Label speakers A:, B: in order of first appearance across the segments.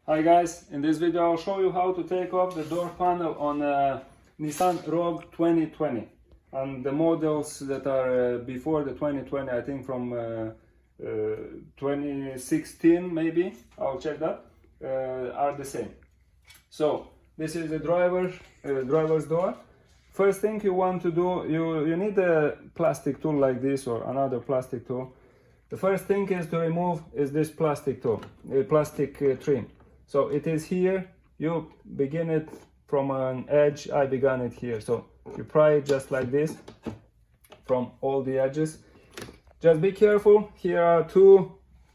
A: Hi guys, in this video I'll show you how to take off the door panel on Nissan Rogue 2020, and the models that are before the 2020, I think from 2016 maybe, I'll check that, are the same. So this is the driver's door. First thing you want to do, you need a plastic tool like this or another plastic tool. The first thing is to remove this plastic tool, plastic trim. So it is here, you begin it from an edge. I began it here, so you pry it just like this from all the edges. Just be careful, here are two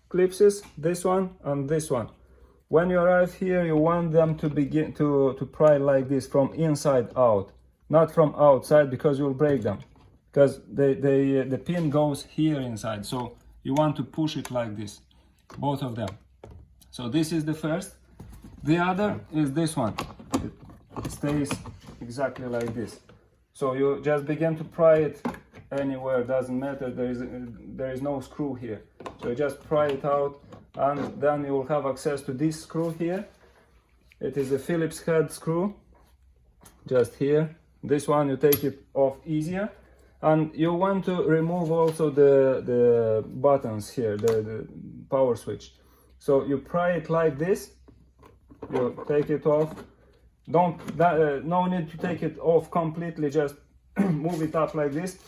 A: clips, this one and this one. When you arrive here, you want them to begin to pry like this from inside out, not from outside, because you'll break them, because the pin goes here inside, so you want to push it like this, both of them. So this is the first. The other is this one. It stays exactly like this. So you just begin to pry it anywhere, doesn't matter, there is no screw here. So you just pry it out, and then you will have access to this screw here. It is a Phillips head screw, just here. This one you take it off easier. And you want to remove also the buttons here, the power switch. So you pry it like this, you take it off. No need to take it off completely, just move it up like this.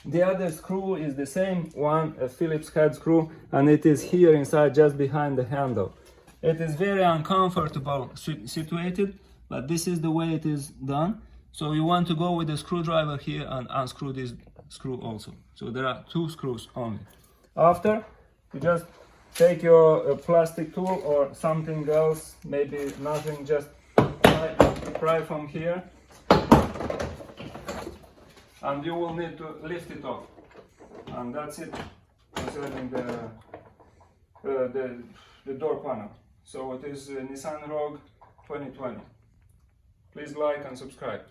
A: The other screw is the same one, a Phillips head screw, and it is here inside, just behind the handle. It is very uncomfortable situated, but this is the way it is done. So you want to go with the screwdriver here and unscrew this screw also. So there are two screws only. After, you just take your plastic tool or something else, maybe nothing, just pry from here. And you will need to lift it off. And that's it concerning the door panel. So it is Nissan Rogue 2020. Please like and subscribe.